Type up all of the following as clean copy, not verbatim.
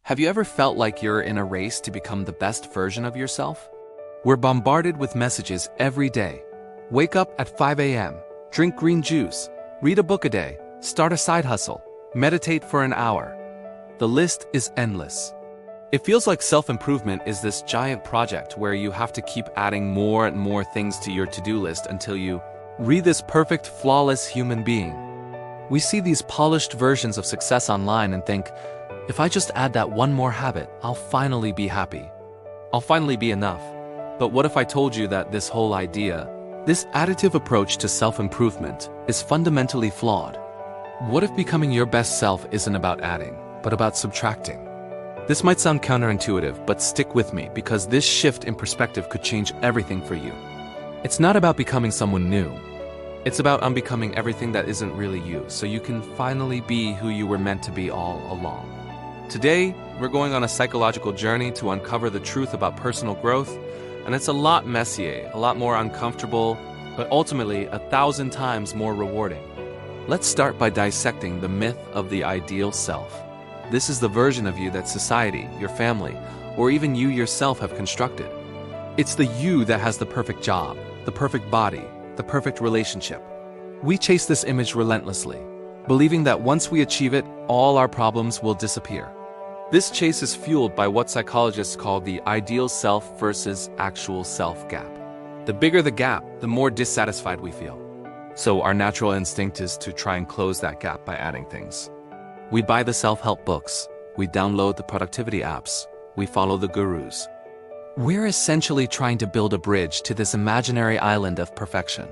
Have you ever felt like you're in a race to become the best version of yourself? We're bombarded with messages every day. Wake up at 5 a.m., drink green juice, read a book a day, start a side hustle, meditate for an hour. The list is endless. It feels like self-improvement is this giant project where you have to keep adding more and more things to your to-do list until you read this perfect, flawless human being. We see these polished versions of success online and think, if I just add that one more habit, I'll finally be happy. I'll finally be enough. But what if I told you that this whole idea, this additive approach to self-improvement, is fundamentally flawed? What if becoming your best self isn't about adding, but about subtracting? This might sound counterintuitive, but stick with me because this shift in perspective could change everything for you. It's not about becoming someone new. It's about unbecoming everything that isn't really you, so you can finally be who you were meant to be all along. Today, we're going on a psychological journey to uncover the truth about personal growth, and it's a lot messier, a lot more uncomfortable, but ultimately 1,000 times more rewarding. Let's start by dissecting the myth of the ideal self. This is the version of you that society, your family, or even you yourself have constructed. It's the you that has the perfect job, the perfect body, the perfect relationship. We chase this image relentlessly, believing that once we achieve it, all our problems will disappear. This chase is fueled by what psychologists call the ideal self versus actual self gap. The bigger the gap, the more dissatisfied we feel. So our natural instinct is to try and close that gap by adding things. We buy the self-help books, we download the productivity apps, we follow the gurus. We're essentially trying to build a bridge to this imaginary island of perfection.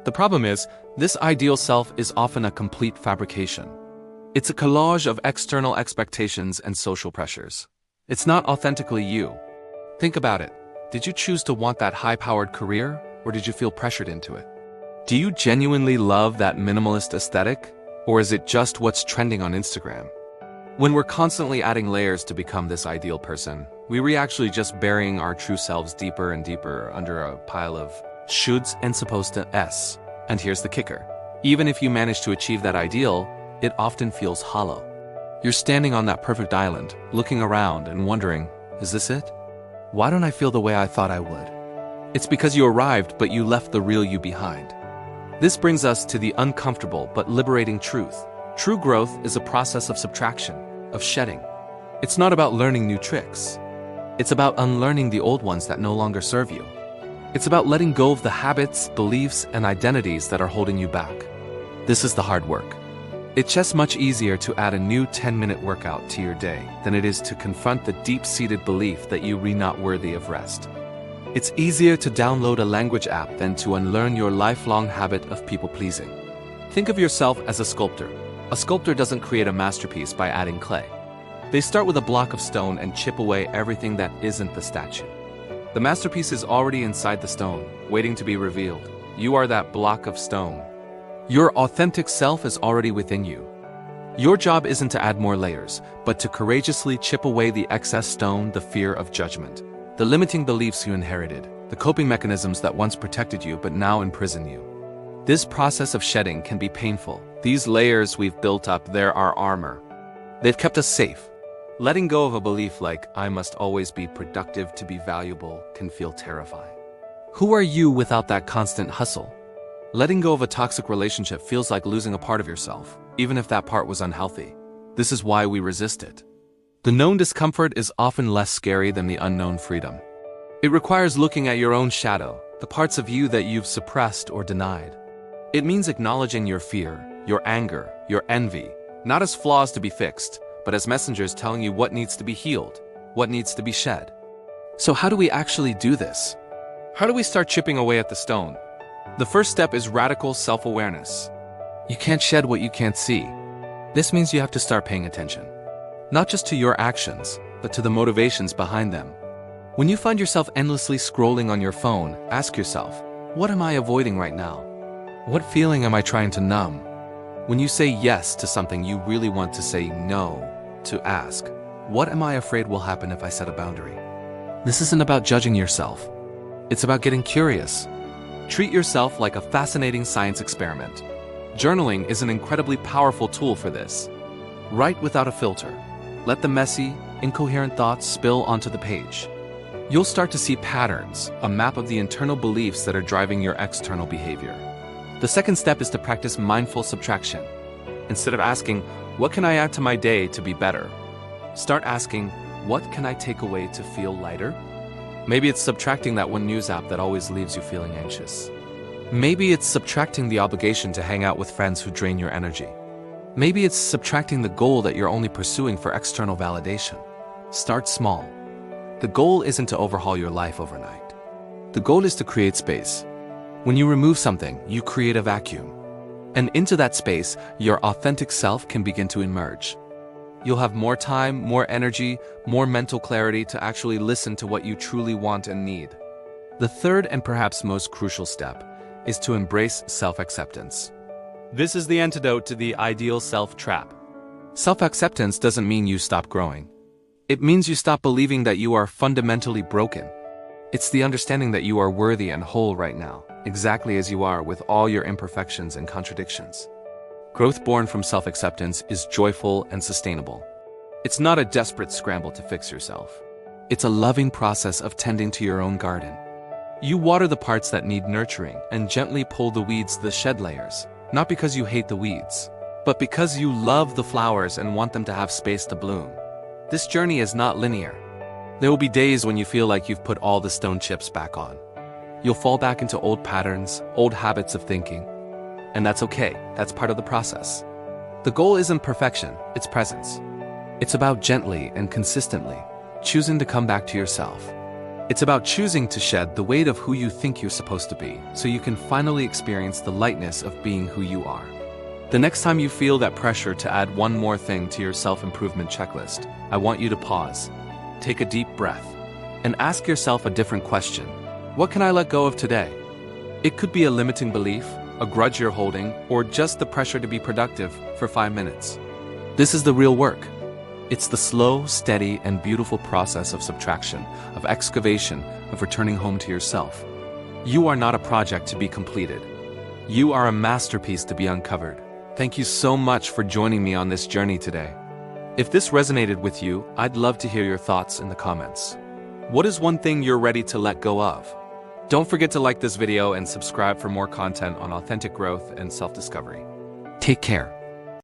The problem is, this ideal self is often a complete fabrication. It's a collage of external expectations and social pressures. It's not authentically you. Think about it. Did you choose to want that high-powered career, or did you feel pressured into it? Do you genuinely love that minimalist aesthetic, or is it just what's trending on Instagram? When we're constantly adding layers to become this ideal person, we're actually just burying our true selves deeper and deeper under a pile of shoulds and supposed to s. And here's the kicker. Even if you manage to achieve that ideal, it often feels hollow. You're standing on that perfect island, looking around and wondering, is this it? Why don't I feel the way I thought I would? It's because you arrived, but you left the real you behind. This brings us to the uncomfortable but liberating truth. True growth is a process of subtraction, of shedding. It's not about learning new tricks. It's about unlearning the old ones that no longer serve you. It's about letting go of the habits, beliefs, and identities that are holding you back. This is the hard work. It's just much easier to add a new 10-minute workout to your day than it is to confront the deep-seated belief that you're not worthy of rest. It's easier to download a language app than to unlearn your lifelong habit of people-pleasing. Think of yourself as a sculptor. A sculptor doesn't create a masterpiece by adding clay. They start with a block of stone and chip away everything that isn't the statue. The masterpiece is already inside the stone, waiting to be revealed. You are that block of stone. Your authentic self is already within you. Your job isn't to add more layers, but to courageously chip away the excess stone, the fear of judgment, the limiting beliefs you inherited, the coping mechanisms that once protected you but now imprison you. This process of shedding can be painful. These layers we've built up, they're our armor. They've kept us safe. Letting go of a belief like, I must always be productive to be valuable, can feel terrifying. Who are you without that constant hustle? Letting go of a toxic relationship feels like losing a part of yourself, even if that part was unhealthy. This is why we resist it. The known discomfort is often less scary than the unknown freedom. It requires looking at your own shadow, the parts of you that you've suppressed or denied. It means acknowledging your fear, your anger, your envy, not as flaws to be fixed, but as messengers telling you what needs to be healed, what needs to be shed. So how do we actually do this? How do we start chipping away at the stone? The first step is radical self-awareness. You can't shed what you can't see. This means you have to start paying attention. Not just to your actions, but to the motivations behind them. When you find yourself endlessly scrolling on your phone, ask yourself, what am I avoiding right now? What feeling am I trying to numb? When you say yes to something you really want to say no to, ask, what am I afraid will happen if I set a boundary? This isn't about judging yourself. It's about getting curious. Treat yourself like a fascinating science experiment. Journaling is an incredibly powerful tool for this. Write without a filter. Let the messy, incoherent thoughts spill onto the page. You'll start to see patterns, a map of the internal beliefs that are driving your external behavior. The second step is to practice mindful subtraction. Instead of asking, "What can I add to my day to be better?" start asking, "What can I take away to feel lighter?" Maybe it's subtracting that one news app that always leaves you feeling anxious. Maybe it's subtracting the obligation to hang out with friends who drain your energy. Maybe it's subtracting the goal that you're only pursuing for external validation. Start small. The goal isn't to overhaul your life overnight. The goal is to create space. When you remove something, you create a vacuum. And into that space, your authentic self can begin to emerge. You'll have more time, more energy, more mental clarity to actually listen to what you truly want and need. The third and perhaps most crucial step is to embrace self-acceptance. This is the antidote to the ideal self trap. Self-acceptance doesn't mean you stop growing. It means you stop believing that you are fundamentally broken. It's the understanding that you are worthy and whole right now, exactly as you are with all your imperfections and contradictions. Growth born from self-acceptance is joyful and sustainable. It's not a desperate scramble to fix yourself. It's a loving process of tending to your own garden. You water the parts that need nurturing and gently pull the weeds to the shed layers, not because you hate the weeds, but because you love the flowers and want them to have space to bloom. This journey is not linear. There will be days when you feel like you've put all the stone chips back on. You'll fall back into old patterns, old habits of thinking. And that's okay, that's part of the process. The goal isn't perfection, it's presence. It's about gently and consistently choosing to come back to yourself. It's about choosing to shed the weight of who you think you're supposed to be, so you can finally experience the lightness of being who you are. The next time you feel that pressure to add one more thing to your self-improvement checklist, I want you to pause, take a deep breath, and ask yourself a different question. What can I let go of today? It could be a limiting belief, a grudge you're holding, or just the pressure to be productive for 5 minutes. This is the real work. It's the slow, steady, and beautiful process of subtraction, of excavation, of returning home to yourself. You are not a project to be completed. You are a masterpiece to be uncovered. Thank you so much for joining me on this journey today. If this resonated with you, I'd love to hear your thoughts in the comments. What is one thing you're ready to let go of? Don't forget to like this video and subscribe for more content on authentic growth and self-discovery. Take care.